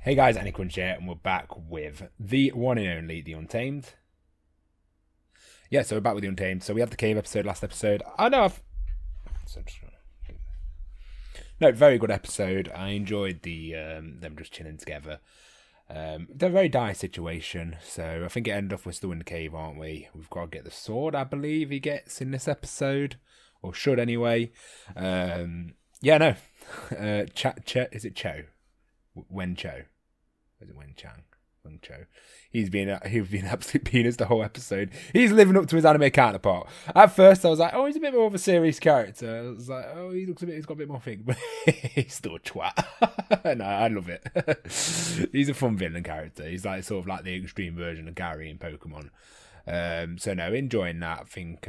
Hey guys, AniCrunch here, and we're back with the one and only The Untamed. Yeah, so we're back with The Untamed. So we had the cave episode last episode. I know No, very good episode. I enjoyed them just chilling together. They're a very dire situation, so I think it ended up we're still in the cave, aren't we? We've got to get the sword, I believe he gets in this episode, or should anyway. Yeah, no. Is it Cho? Wen Cho? Is it Wen Chang? Wen Cho. He's been absolute penis the whole episode. He's living up to his anime counterpart. At first, I was like, oh, he's a bit more of a serious character. I was like, oh, he's got a bit more thing, but he's still a twat. No, I love it. He's a fun villain character. He's like sort of like the extreme version of Gary in Pokemon. So no, enjoying that. I think.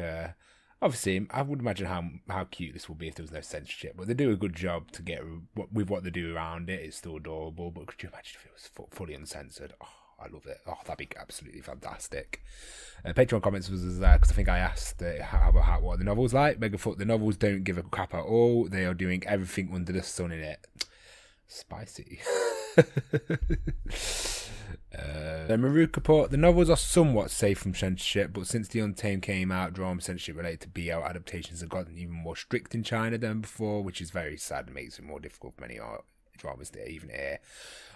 Obviously, I would imagine how cute this would be if there was no censorship, but they do a good job to get with what they do around it. It's still adorable, but could you imagine if it was fully uncensored? Oh, I love it. Oh, that'd be absolutely fantastic. Patreon comments was there because I think I asked what the novel's like. Megafoot, the novels don't give a crap at all. They are doing everything under the sun in it. Spicy. The Maruk report, the novels are somewhat safe from censorship, but since The Untamed came out, drama censorship related to BL adaptations have gotten even more strict in China than before, which is very sad and makes it more difficult for many dramas to even air.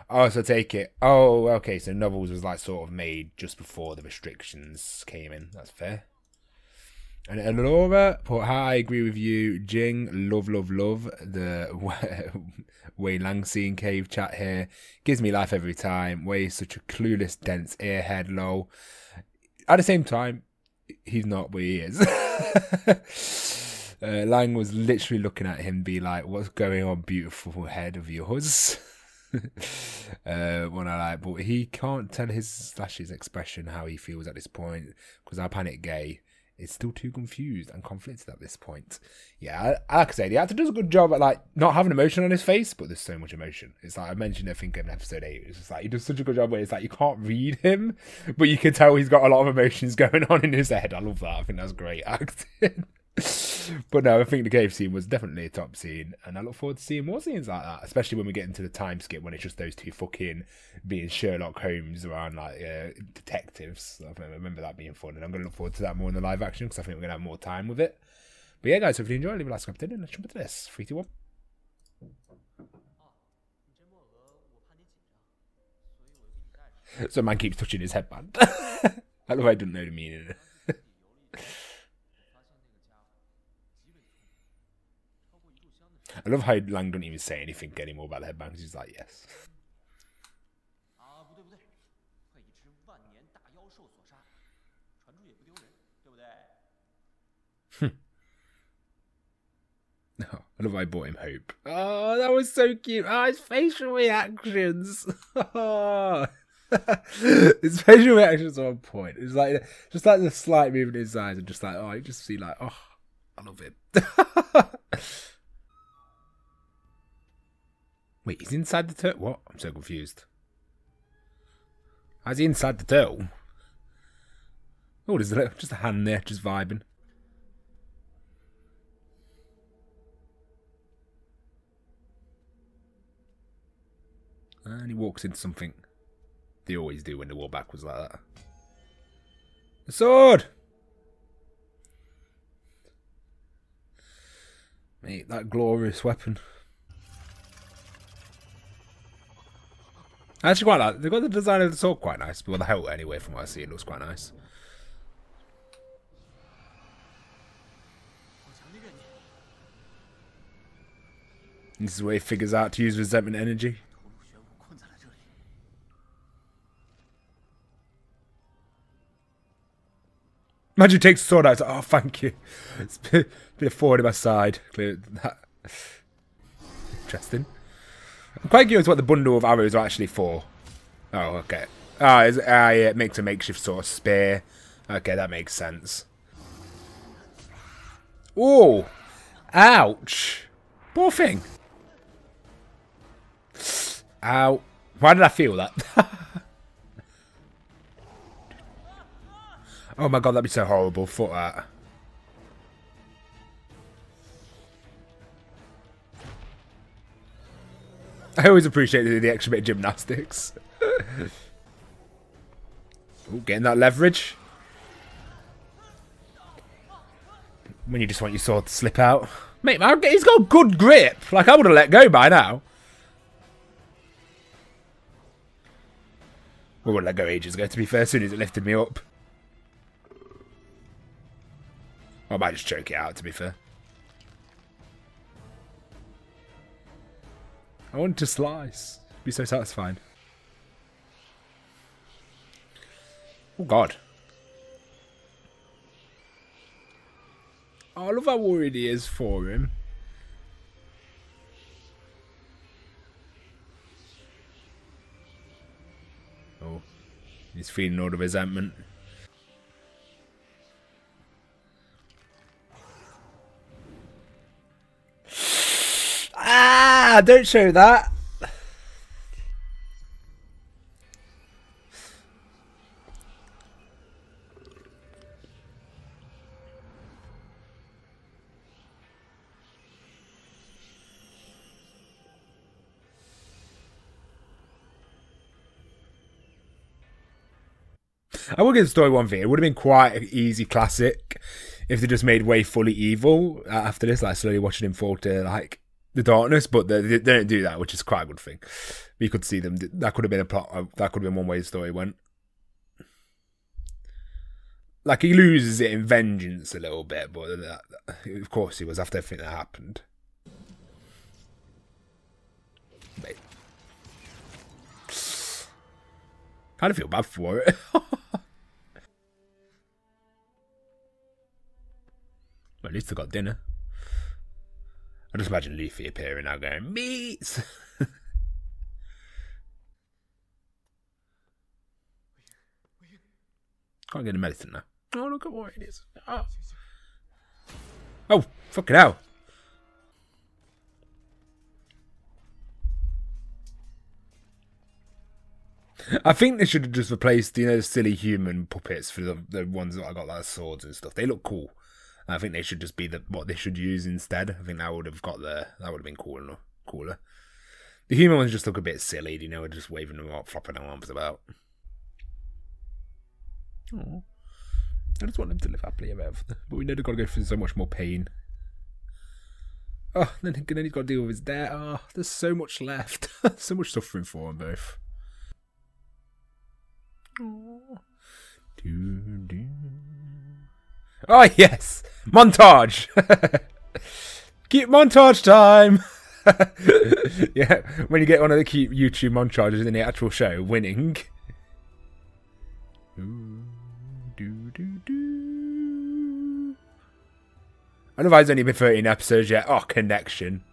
Oh, so take it. Oh, okay, so novels was like sort of made just before the restrictions came in. That's fair. And Elora, I agree with you. Jing, love the Wei Wuxian cave chat here. Gives me life every time. Wei is such a clueless, dense airhead, lol. At the same time, he's not, but he is. Lang was literally looking at him, be like, "What's going on, beautiful head of yours?" One I like, but he can't tell his expression how he feels at this point because I panic gay. Is still too confused and conflicted at this point. Yeah, like I say, the actor does a good job at like not having emotion on his face, but there's so much emotion. It's like I mentioned, I think in episode 8, it's just like he does such a good job where it's like you can't read him, but you can tell he's got a lot of emotions going on in his head. I love that. I think that's great acting. But no, I think the cave scene was definitely a top scene, and I look forward to seeing more scenes like that, especially when we get into the time skip when it's just those two fucking being Sherlock Holmes around like detectives. I remember that being fun, and I'm going to look forward to that more in the live action because I think we're going to have more time with it. But yeah, guys, hope you enjoyed. Leave a like, subscribe, and let's jump into this. 3, 2, 1. So man keeps touching his headband. I love I didn't know the meaning. I love how Lang don't even say anything anymore about the headband because he's like, yes. No, I love how I bought him hope. Oh, that was so cute. Oh, his facial reactions. Oh. His facial reactions are on point. It's like just like the slight movement in his eyes and just like, oh, you just see like, oh, I love him. Wait, he's inside the turtle? What? I'm so confused. How's he inside the turtle? Oh, there's just a hand there, just vibing. And he walks into something. They always do when they walk backwards like that. The sword! Mate, that glorious weapon. I actually quite like. They've got the design of the sword quite nice. Well, the hilt anyway, from what I see, it looks quite nice. This is where he figures out to use resentment energy. Imagine he takes the sword out. Like, oh, thank you. It's a bit forward in my side. Clear that. Interesting. I'm quite curious what the bundle of arrows are actually for. Oh, okay. Ah, yeah, it makes a makeshift sort of spear. Okay, that makes sense. Oh! Ouch! Poor thing. Ow. Why did I feel that? Oh my god, that'd be so horrible. Fuck that. I always appreciate the extra bit of gymnastics. Ooh, getting that leverage. When you just want your sword to slip out. Mate, man, he's got good grip. Like, I would have let go by now. We would have let go ages ago, to be fair, as soon as it lifted me up. I might just choke it out, to be fair. I want to slice. It'd be so satisfying. Oh, God. I love how worried he is for him. Oh, he's feeling all the resentment. Ah, don't show that. I will give the story one thing. It would have been quite an easy classic if they just made Wei fully evil after this, like slowly watching him fall to like the darkness. But they don't do that, which is quite a good thing. You could see them. That could have been a plot. That could have been one way the story went. Like he loses it in vengeance a little bit, but of course he was after everything that happened. Mate. Kind of feel bad for it. Well, at least I got dinner. I just imagine Luffy appearing now going, meat! Can't get the medicine now. Oh, look at what it is. Oh, fucking hell. I think they should have just replaced, you know, the silly human puppets for the ones that I got like swords and stuff. They look cool. I think they should just be what they should use instead. I think that would have been cooler. The human ones just look a bit silly, you know, just waving them up, flopping their arms about. Oh, I just want them to live happily ever after. But we know they've got to go through so much more pain. Oh, then he's got to deal with his debt. Oh, there's so much left. So much suffering for them both. Oh. Oh yes, montage. Keep montage time. Yeah, when you get one of the cute YouTube montages in the actual show, winning. I don't know if it's only been 13 episodes yet. Oh, connection.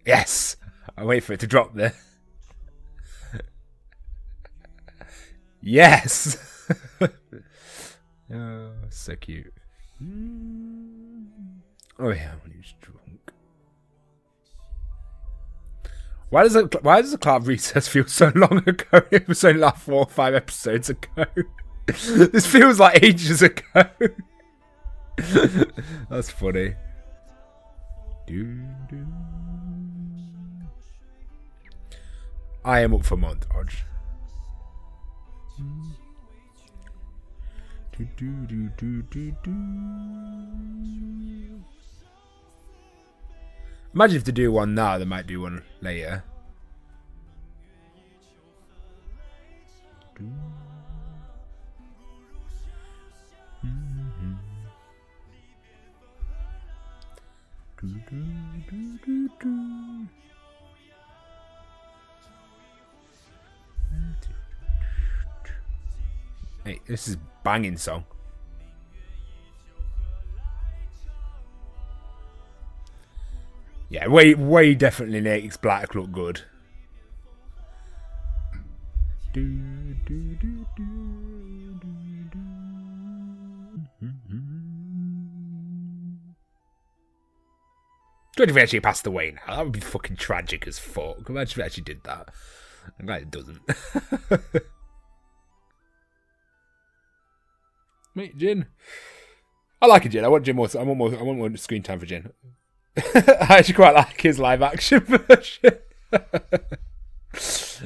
Yes! I wait for it to drop there. Yes! Oh, so cute. Oh yeah, when he was drunk. Why does the Cloud Recess feel so long ago? It was only like 4 or 5 episodes ago. This feels like ages ago. That's funny. I am up for montage. Imagine if they do one now, they might do one later. Hey, this is a banging song. Yeah, Wei definitely makes Black look good. Don't if he actually passed away now. That would be fucking tragic as fuck. Imagine if he actually did that. I'm glad it doesn't. Mate, Jin. I like a Jin. I want Jin more. I want more screen time for Jin. I actually quite like his live action version.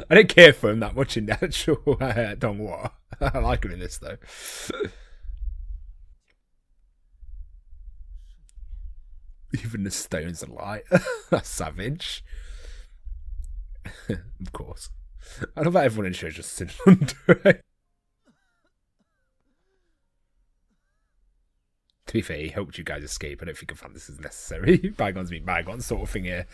I didn't care for him that much in the actual Donghua. I like him in this though. Even the stones are light. That's savage. Of course. I love that everyone in the show just sitting under it. To be fair, he helped you guys escape. I don't think I found this is necessary. Bygones mean bygones sort of thing here.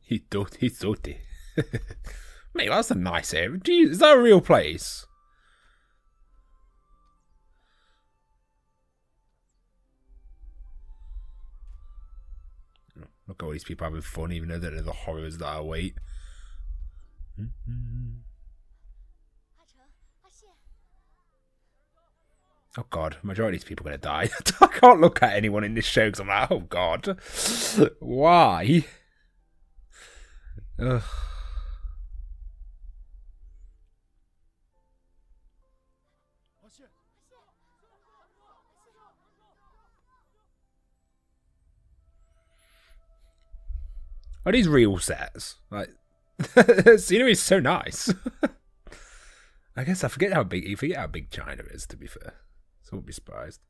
He's dirty. Mate, that's a nice area. Jeez, is that a real place? Look at all these people having fun, even though they're the horrors that await. Oh god, majority of these people are going to die. I can't look at anyone in this show because I'm like, oh god. Why? Ugh. Are these real sets? Like, the scenery is so nice. I guess you forget how big China is, to be fair. So I wouldn't be surprised.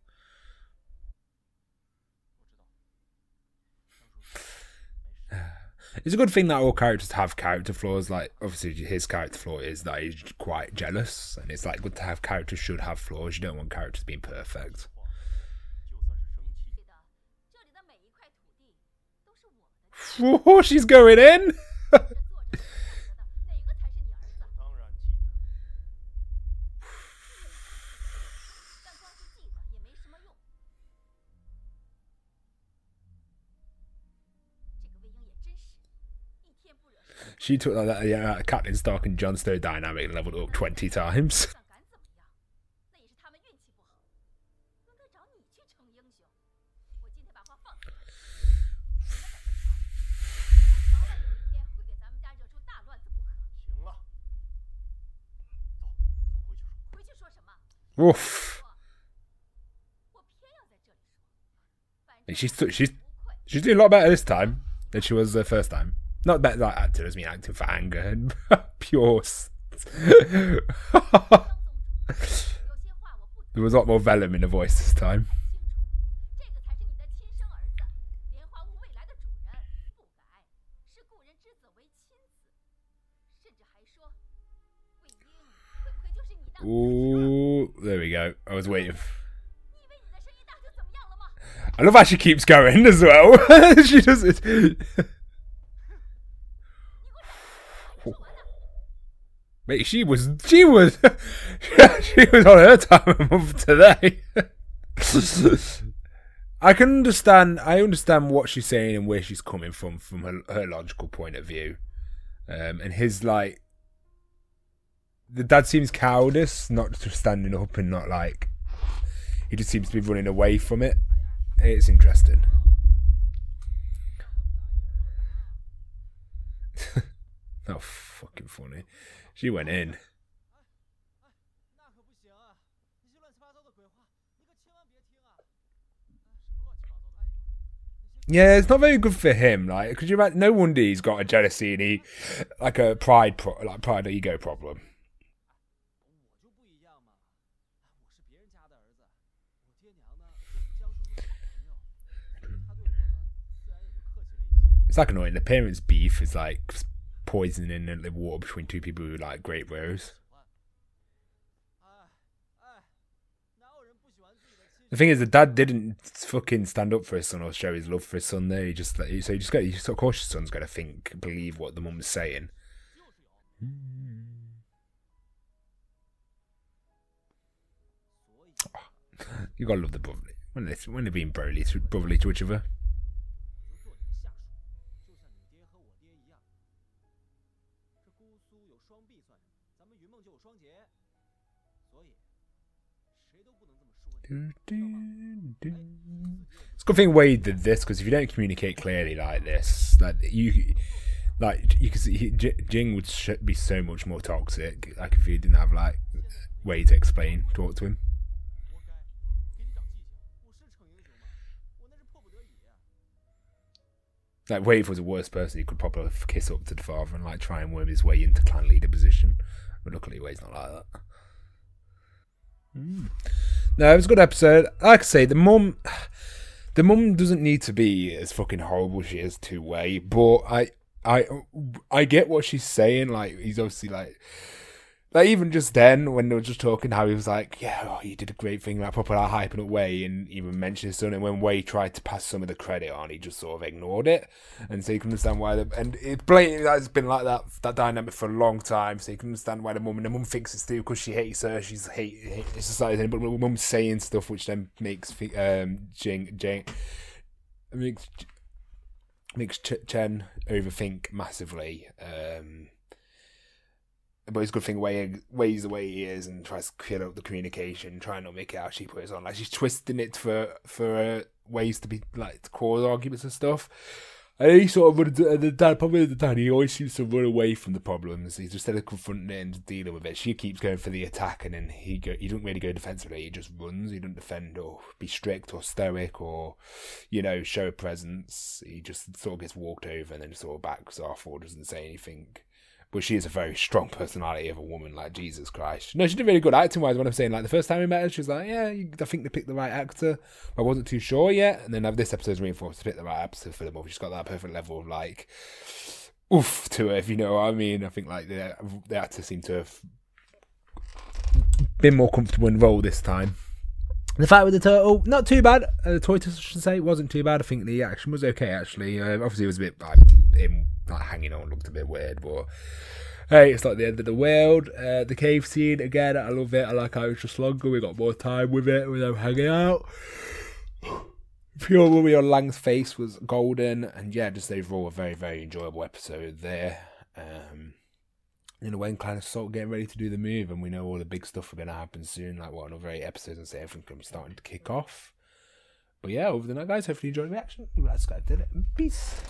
It's a good thing that all characters have character flaws. Like, obviously, his character flaw is that he's quite jealous. And it's like good to have characters should have flaws. You don't want characters being perfect. Oh, she's going in. She took that Captain Stark and Jon Snow dynamic and leveled it up 20 times. Oof. She's doing a lot better this time than she was the first time. Not better like actors, I mean acting for anger and pure. There was a lot more venom in the voice this time. Ooh, there we go. I was waiting. I love how she keeps going as well. She does it. Mate, she was on her time of month today. I understand what she's saying and where she's coming from her logical point of view. And his like, the dad seems cowardice, not just standing up and not like, he just seems to be running away from it. It's interesting. Oh, fucking funny. She went in. Yeah, it's not very good for him. Like, could you imagine? No wonder he's got a jealousy and like a pride ego problem. It's like annoying. The parents' beef is like poisoning the water between two people who like great bros. The thing is, the dad didn't fucking stand up for his son or show his love for his son. There, of course, your son's gonna believe what the mum's saying. You gotta love the brotherly when they're being brotherly to each other. It's a good thing Wei did this, because if you don't communicate clearly like this, you can see Jing would be so much more toxic. Like if you didn't have like Wei to talk to him. Like Wei was the worst person. He could probably kiss up to the father and like try and worm his way into clan leader position. But luckily, Wei's not like that. No, it was a good episode. Like I say, the mum doesn't need to be as fucking horrible as she is to Wei, but I get what she's saying. Like he's obviously like even just then when they were just talking, how he was like, yeah, oh, you did a great thing, like proper hyping up Wei, and even mentioned his son. And when Wei tried to pass some of the credit on, he just sort of ignored it. And so you can understand why. And it blatantly has been like that dynamic for a long time. So you can understand why the mum thinks it's too because she hates her. She's hate society, but the mum's saying stuff which then makes Jing makes Chen overthink massively. But it's a good thing Wei's the way he is and tries to clear up the communication, trying not to make it out she puts on. Like she's twisting it for ways to be like to cause arguments and stuff. And he sort of the dad, he always seems to run away from the problems. He's instead of confronting it and dealing with it, she keeps going for the attack, and then he doesn't really go defensively. He just runs. He doesn't defend or be strict or stoic or show a presence. He just sort of gets walked over and then sort of backs off or doesn't say anything. But she is a very strong personality of a woman, like Jesus Christ. No, she did really good acting-wise. What I'm saying, like the first time we met her, she was like, "Yeah, I think they picked the right actor." I wasn't too sure yet, and then this episode's reinforced to pick the right actor for the movie. She's got that perfect level of like, oof to her, if you know what I mean. I think like the actor seemed to have been more comfortable in the role this time. The fight with the turtle, not too bad. The tortoise, I should say, wasn't too bad. I think the action was okay, actually. Obviously, it was a bit like him like hanging on, looked a bit weird, but hey, it's like the end of the world. The cave scene, again, I love it. I like how it's just longer. We got more time with it, with them hanging out. Pure Mummy on Lang's face was golden, and yeah, just overall a very, very enjoyable episode there. When kind of sort of getting ready to do the move, and we know all the big stuff are going to happen soon, like another 8 episodes, and say everything's going to be starting to kick off. But yeah, other than that, guys, hopefully you enjoyed the reaction. Let's go, did it. Peace.